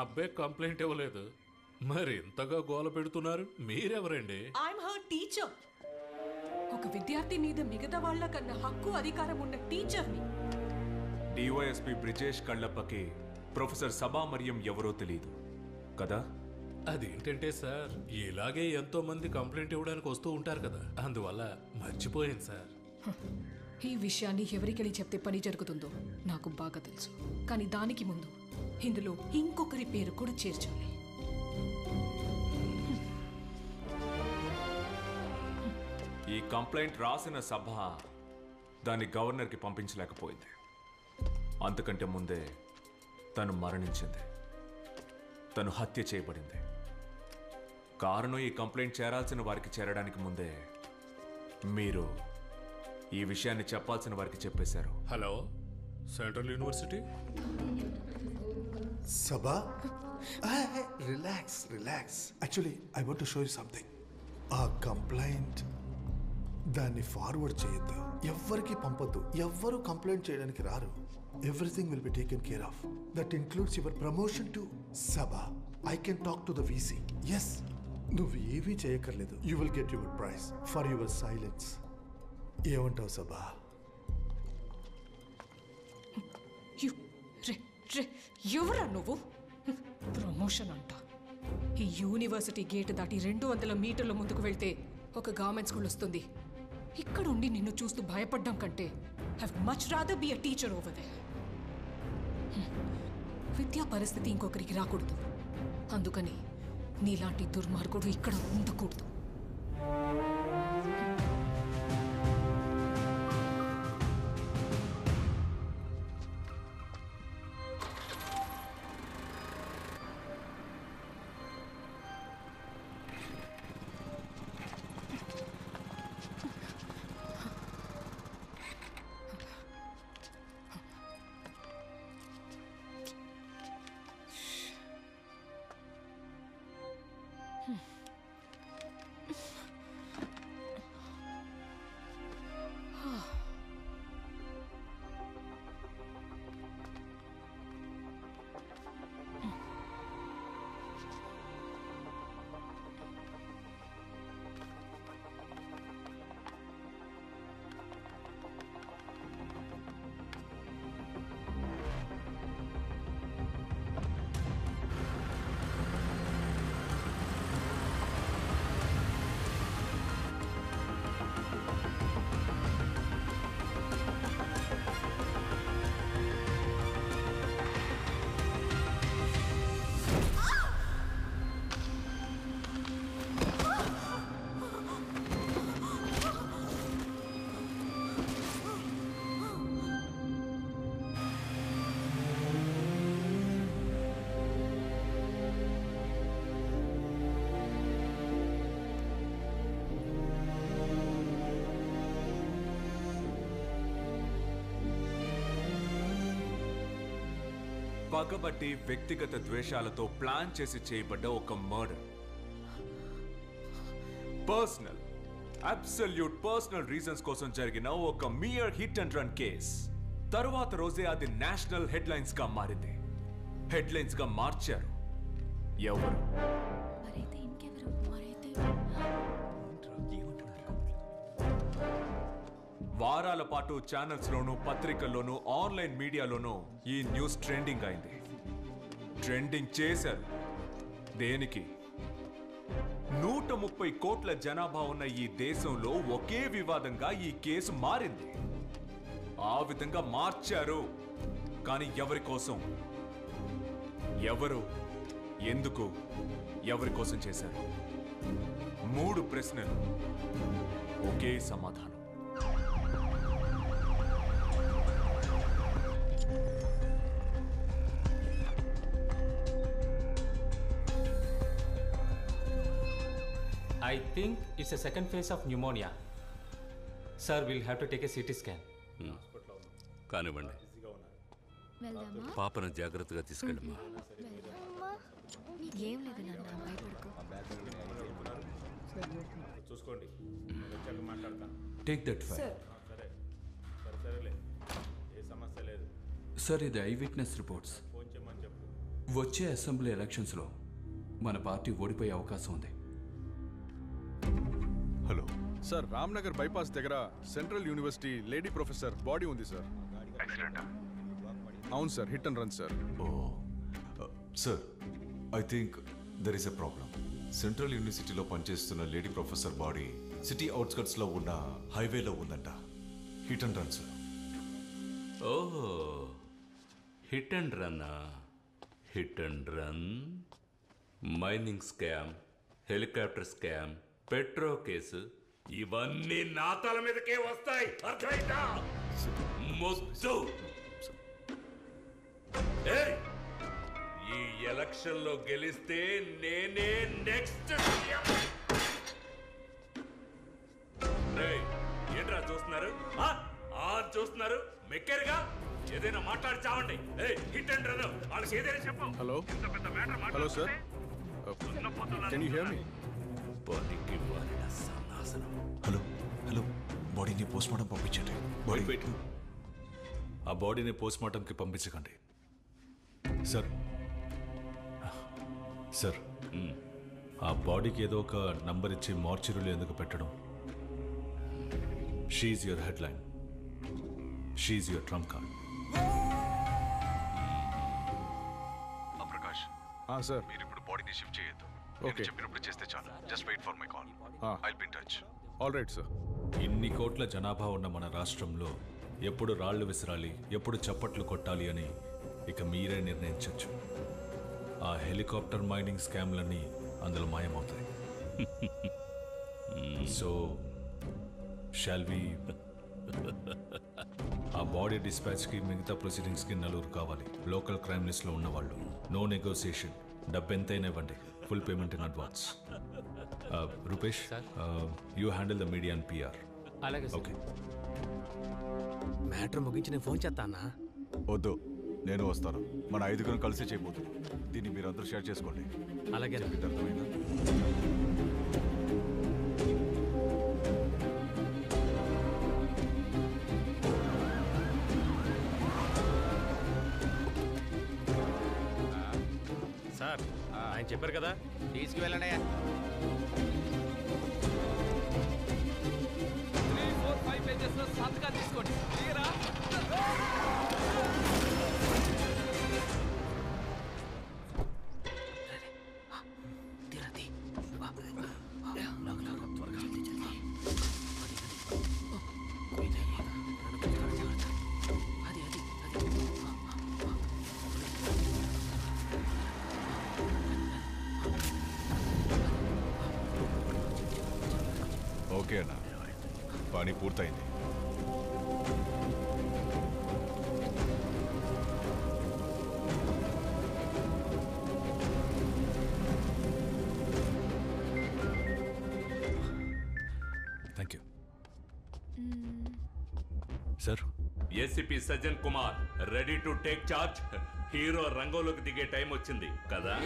అబ్బాయి కంప్లైంట్ ఇవ్వలేదు. మరి ఇంతగా గోల పెడుతున్నారు మీరెవరండి? I'm her teacher. ఒక విద్యార్థి మీద మిగతా వాళ్ళ కన్నా హక్కు అధికారం ఉన్న టీచర్ని. డివైఎస్పీ బ్రిజేష్ కళ్ళప్పకి ప్రొఫెసర్ సభా మరియం ఎవరో తెలియదు కదా? అదేంటంటే సార్, ఇలాగే ఎంతో మంది కంప్లైంట్ ఇవ్వడానికి వస్తూ ఉంటారు కదా, అందువల్ల మర్చిపోయింది సార్. ఈ విషయాన్ని ఎవరికెళ్ళి చెప్తే పని జరుగుతుందో నాకు బాగా తెలుసు. కానీ దానికి ముందు ఇందులో ఇంకొకరి పేరు కూడా చేర్చాలి. ఈ కంప్లైంట్ రాసిన సభ దాన్ని గవర్నర్కి పంపించలేకపోయింది. అంతకంటే ముందే తను మరణించింది. తను హత్య చేయబడింది. కారణం ఈ కంప్లైంట్ చేరాల్సిన వారికి చేరడానికి ముందే మీరు ఈ విషయాన్ని చెప్పాల్సిన వారికి చెప్పేశారు. Hello, central university Sabha? Relax. Actually, I want to show you something. ఆ కంప్లైంట్ దాన్ని ఫార్వర్డ్ చేయొద్దు, ఎవ్వరికి పంపొద్దు. ఎవ్వరు కంప్లైంట్ చేయడానికి రారు. Everything will be taken care of. That includes your promotion to Sabha. I can talk to the VC. Yes, నువ్వు ఏమీ చేయక్కర్లేదు. You will get your prize for your silence. ఏమంటావు సభ? ఎవరా నువ్వు? ప్రమోషన్ అంట. ఈ యూనివర్సిటీ గేట్ దాటి 200 మీటర్ల ముందుకు వెళ్తే ఒక గవర్నమెంట్ స్కూల్ వస్తుంది. ఇక్కడ ఉండి నిన్ను చూస్తూ భయపడ్డం కంటే I would much rather be a teacher over there. విద్యా పరిస్థితి ఇంకొకరికి రాకూడదు. అందుకని నీలాంటి దుర్మార్గుడు ఇక్కడ ఉండకూడదు. పగబట్టి వ్యక్తిగత ద్వేషాలతో ప్లాన్ చేసి చేయబడ్డ ఒక murder. Personal, absolute personal reasons కోసం జరిగిన ఒక mere hit and run case. తరువాత రోజే అది నేషనల్ హెడ్లైన్స్ గా మారింది. హెడ్లైన్స్ గా మార్చారు ఎవరు? వారాల పాటు ఛానల్స్ లోనూ, పత్రికల్లోనూ, ఆన్లైన్ మీడియాలోనూ ఈ న్యూస్ ట్రెండింగ్ అయింది. ట్రెండింగ్ చేశారు. దేనికి? 130 కోట్ల జనాభా ఉన్న ఈ దేశంలో ఒకే వివాదంగా ఈ కేసు మారింది. ఆ విధంగా మార్చారు. కానీ ఎవరి కోసం? ఎవరు? ఎందుకు? ఎవరి కోసం చేశారు? 3 ప్రశ్నలు, ఒకే సమాధానం. I think it's a second phase of pneumonia. Sir, we'll have to take a CT scan. కానివ్వండి. పాపను జాగ్రత్తగా తీసుకెళ్ళమ్మా. ఏం లేదు నాన్న, భయపడుకో. చూసుకోండి, మాట్లాడతాను. Take that file. సరే సరేలే, ఏ సమస్య లేదు. సార్, ఇది ఐ విట్నెస్ రిపోర్ట్స్. ఫోన్ చేయమని చెప్పు. వచ్చే అసెంబ్లీ ఎలక్షన్స్లో మన పార్టీ ఓడిపోయే అవకాశం ఉంది. హలో సార్, రామ్నగర్ బైపాస్ దగ్గర central university lady professor body ఉంది సార్. అవును sir, hit and run sir. Oh sir, I think there is a problem. Central యూనివర్సిటీలో పనిచేస్తున్న లేడీ ప్రొఫెసర్ బాడీ సిటీ అవుట్స్కట్స్లో ఉన్న హైవేలో ఉందంట. Hit and run sir. ఓహో, hit and run. Hit and run, mining scam, helicopter scam, petro case, ఇవన్నీ నా తల మీదకే వస్తాయి. అర్థమైందా? మొద్దు. ఏయ్, ఈ ఎలక్షన్ లో గెలిస్తే నేనే నెక్స్ట్. ఏంట్రా చూస్తున్నారు? చూస్తున్నారు, మెక్కారుగా. ఏదైనా మాట్లాడి చావండి. హిట్ అండ్ రన్, వాళ్ళకి ఏదైనా చెప్పు. Hello hello sir, can you hear me? Hello hello, బాడీని పోస్ట్ మార్టం పంపించండి. బాడీ పెట్టు. ఆ బాడీని పోస్ట్ మార్టంకి పంపించకండి సార్. సార్, ఆ బాడీకి ఏదో ఒక నంబర్ ఇచ్చి మార్చురీలో ఎందుకు పెట్టడం? See your headline, see your trump card. Prakash sir, మీరు ఇప్పుడు బాడీని షిఫ్ట్ చేయొద్దు. ఓకే, చెప్పినప్పుడు చేస్తే చాలు. Just wait for my call. I'll be in touch. All right sir. ఇన్ని కోట్ల జనాభా ఉన్న మన రాష్ట్రంలో ఎప్పుడు రాళ్లు విసిరాలి, ఎప్పుడు చప్పట్లు కొట్టాలి అని ఇక మీరే నిర్ణయించవచ్చు. ఆ హెలికాప్టర్ మైనింగ్ స్కామ్లన్నీ అందులో మాయమవుతాయి. So shall we? ఆ బాడీ డిస్పాచ్కి మిగతా ప్రొసీడింగ్స్కి 4 కావాలి. లోకల్ క్రైమ్ లిస్ట్లో ఉన్నవాళ్ళు. No negotiation. డబ్బు ఎంతైనా ఇవ్వండి. Full payment in advance. Rupesh, you handle the media and PR. అలాగే ఓకే. మ్యాటర్ ముగించి నేను ఫోన్ చేస్తానా? వద్దు, నేను వస్తాను. మన 5 కలిసి చేయబోతుంది. దీన్ని మీరందరూ షేర్ చేసుకోండి. అలాగే. అర్థమైందా? సార్, ఆయన చెప్పారు కదా, తీసుకువెళ్ళండి. 3, 4, 5 పేజెస్ లో సంతకాలు తీసుకోండి. క్లియరా? ఓకే అన్న, పని పూర్తయింది. Thank you sir. ACP Sajjan Kumar ready to take charge. Hero రంగంలోకి దిగే టైం వచ్చింది కదా.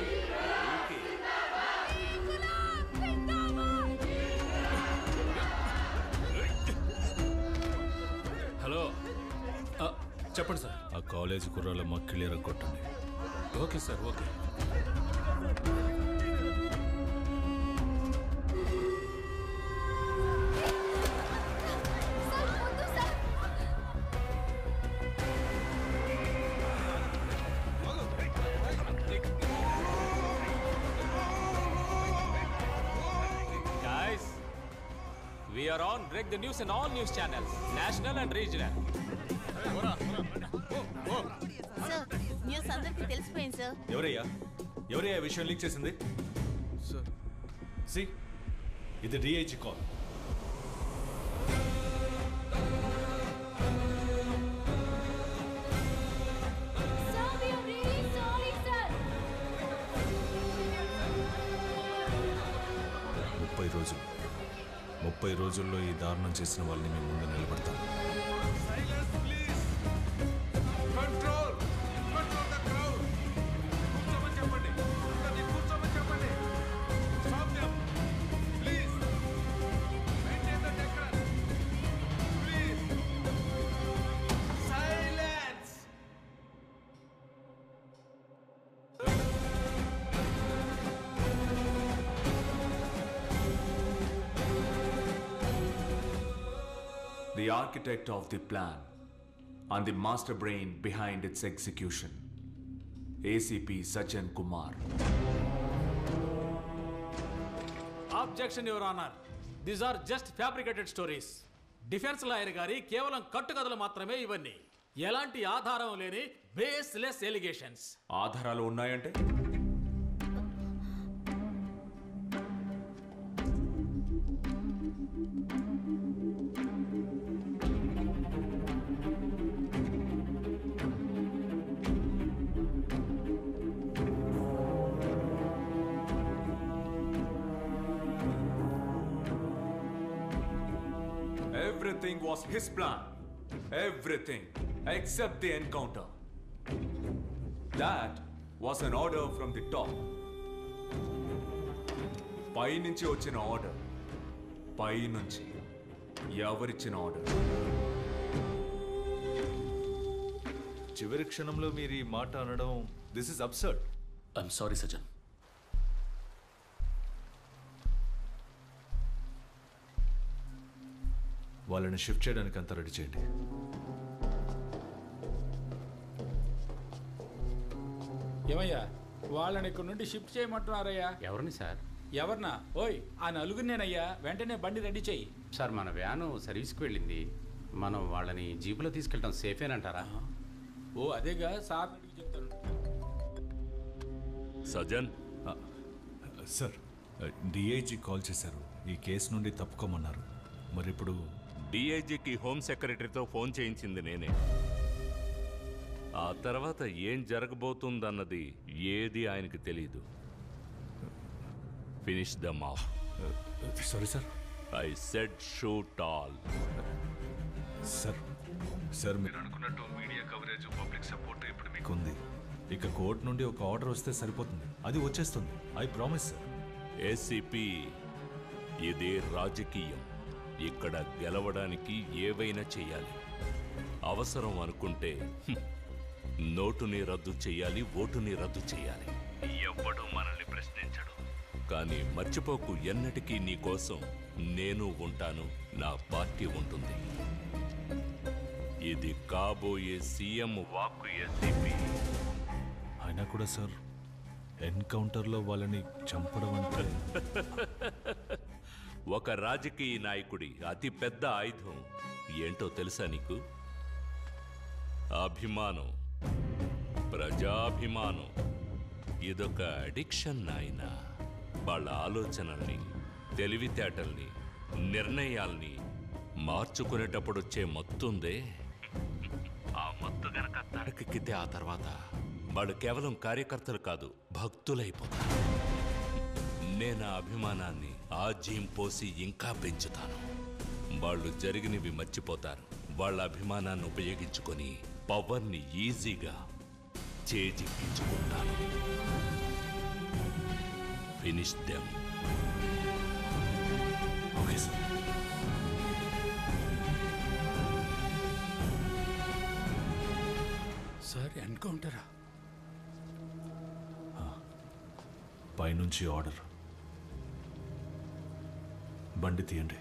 హలో, చెప్పండి సార్. ఆ కాలేజ్ కుర్రాల క్లియర్ కొట్టండి. Okay sir, okay. Guys, we are on Break the News in all news channels, national and regional. Sir, news అందరికీ తెలిసిపోయింది sir. ఎవరయ్యా విషయం లీక్ చేసింది? సి, ఇది డిఐజీ కాల్. రోజులు 30 రోజుల్లో ఈ దారుణం చేసిన వాళ్ళని మేము ముందు నిలబడతాం. the architect of the plan and the master brain behind its execution, ACP Sajan Kumar. Objection, Your Honor. These are just fabricated stories. Defence lawyer గారి కేవలం కట్టుకథలు మాత్రమే ఇవన్నీ. ఎలాంటి ఆధారం లేని బేస్లెస్ ఎలిగేషన్స్. ఆధారాలు ఉన్నాయంటే everything was his plan. Everything except the encounter. That was an order from the top. పై నుంచి వచ్చిన ఆర్డర్. పై నుంచి ఎవరిచ్చిన ఆర్డర్? చివరి క్షణంలో మీరు ఈ మాట అనడం this is absurd. I'm sorry సజన్. వాళ్ళని షిఫ్ట్ చేయడానికి అంతా రెడీ చేయండి. ఏమయ్యా వాళ్ళని ఇక్కడ నుండి షిఫ్ట్ చేయమంటున్నారయ్యా? ఎవరిని సార్? ఎవరినా? ఓయ్ ఆ నలుగురినేనయ్యా. వెంటనే బండి రెడీ చెయ్యి. సార్ మన వ్యాను సర్వీస్కి వెళ్ళింది. మనం వాళ్ళని జీపులో తీసుకెళ్ళటం సేఫేనంటారా? ఓ అదేగా సార్ చెప్తాను. సజన్ సార్, డిఐజీ కాల్ చేశారు. ఈ కేసు నుండి తప్పుకోమన్నారు. మరి ఇప్పుడు డిఐజీకి హోమ్ సెక్రటరీతో ఫోన్ చేయించింది నేనే. ఆ తర్వాత ఏం జరగబోతుందన్నది ఏది ఆయనకి తెలీదు. Finish them off. Sorry sir. I said shoot all. Sir మీరు అనుకున్నట్టు మీడియా కవరేజ్, పబ్లిక్ సపోర్ట్ ఇప్పుడు మీకు ఉంది. ఇక కోర్టు నుండి ఒక ఆర్డర్ వస్తే సరిపోతుంది. అది వచ్చేస్తుంది. I promise sir. ఏసీపీ, ఇది రాజకీయం. ఇక్కడ గెలవడానికి ఏవైనా చేయాలి. అవసరం అనుకుంటే నోటుని రద్దు చేయాలి, ఓటుని రద్దు చేయాలి. ఎవ్వడూ మనల్ని ప్రశ్నించడు. కానీ మర్చిపోకు, ఎన్నటికీ నీ కోసం నేను ఉంటాను, నా పార్టీ ఉంటుంది. ఇది కాబోయే సీఎం వాక్కు ఏసీపీ. అయినా కూడా సార్, ఎన్కౌంటర్లో వాళ్ళని చంపడం అంటే ఒక రాజకీయ నాయకుడి అతి పెద్ద ఆయుధం ఏంటో తెలుసా నీకు? అభిమానం, ప్రజాభిమానం. ఇదొక అడిక్షన్ నాయన. వాళ్ళ ఆలోచనల్ని, తెలివితేటల్ని, నిర్ణయాల్ని మార్చుకునేటప్పుడు వచ్చే మత్తుందే, ఆ మత్తు గనక తడకెక్కితే ఆ తర్వాత వాళ్ళు కేవలం కార్యకర్తలు కాదు, భక్తులైపోతారు. నేను ఆ అభిమానాన్ని ఆజ్యం పోసి ఇంకా పెంచుతాను. వాళ్ళు జరిగినవి మర్చిపోతారు. వాళ్ళ అభిమానాన్ని ఉపయోగించుకొని పవర్ని ఈజీగా చేజిక్కించుకుంటాను. Finish them. Okay sir. Sir ఎన్కౌంటరా? పైనుంచి ఆర్డర్. బండి తీయండి.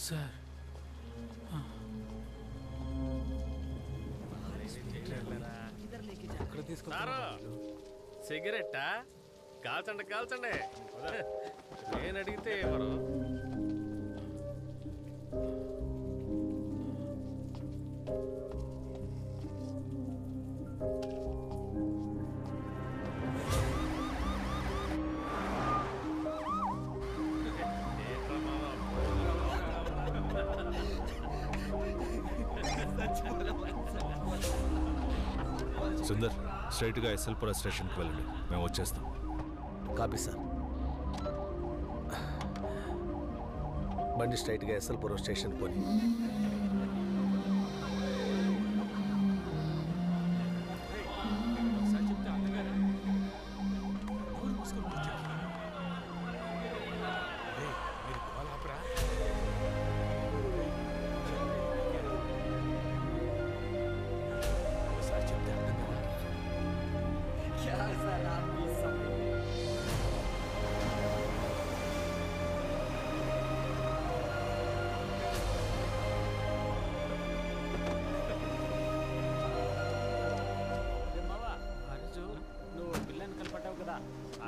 సార్ సిగరెట్టా? కాల్చండి కాల్చండి. నేను అడిగితే ఎవరు? సుందర్, స్ట్రైట్గా ఎస్ఎల్పుర స్టేషన్కి వెళ్ళండి. మేము వచ్చేస్తాం. Copy sir. బండి స్ట్రైట్గా ఎస్ఎల్పురం స్టేషన్ పోని.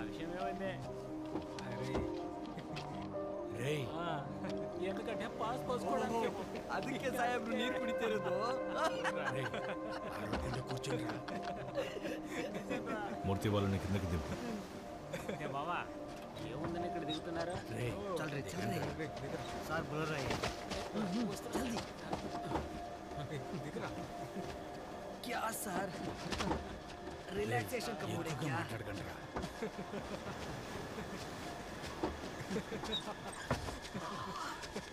విషయం ఏమైంది ఎందుకంటే పాస్ పోసుకోవడానికి ಅದಕ್ಕೆ ಸಾಹೇಬ್ರು ನೀರು ಕುಡಿತಿರೋದು మూర్తి వాళ్ళని కిందకి దింపు. బావా ఏముందని ఇక్కడ దిగుతున్నారు చల్ రే సార్ బులర్ జల్దీ क्या सर रिलैक्सेशन का मूड है क्या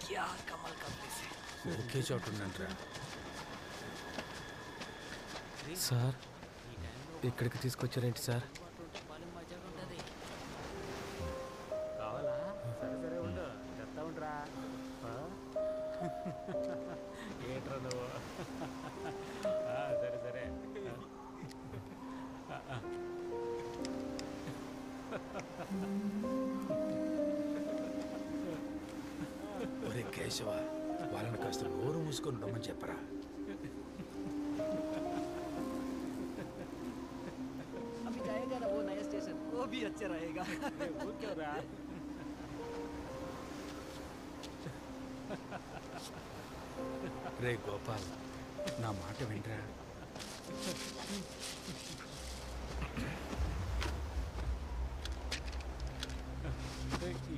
क्या कमाल का प्लेस है ఒకే చోటు ఉందంటరా సార్ ఇక్కడికి తీసుకొచ్చారేంటి సార్ కావాలా సరే సరే ఉండు చెప్తా ఉండరా ఏంట్రా నువ్వు సరే సరే ఒరే కేశవ వాళ్ళని కాస్త నోరు మూసుకొని ఉండమని చెప్పరా अभी जाएगा ना वो नया स्टेशन वो भी अच्छा रहेगा वो क्यों रहा రే గోపాల్ నా మాట వింటరా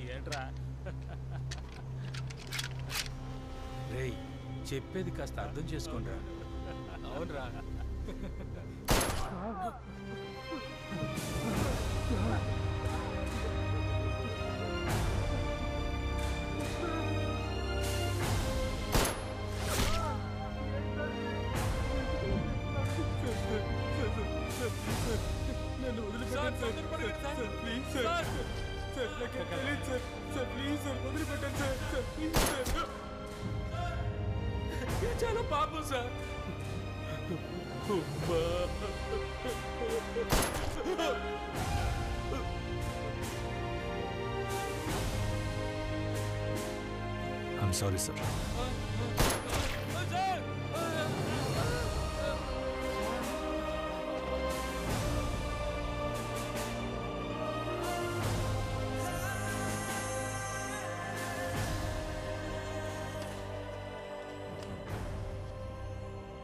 ఏంట్రా రేయ్ చెప్పేది కాస్త అర్థం చేసుకోండిరా అవునరా నన్ను వదిలిపెట్టండి సార్ ప్లీజ్ సార్ సార్ నాకు తెలియదు సార్ ప్లీజ్ సార్ వదిలిపెట్టండి సార్ ప్లీజ్ సార్ ఇది చాలా పాపం సార్ ఐఎమ్ సారీ సార్.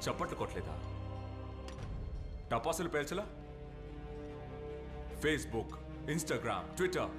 చప్పట్లు కొట్టలేదా? టపాసులు పేల్చలా? Facebook, Instagram, Twitter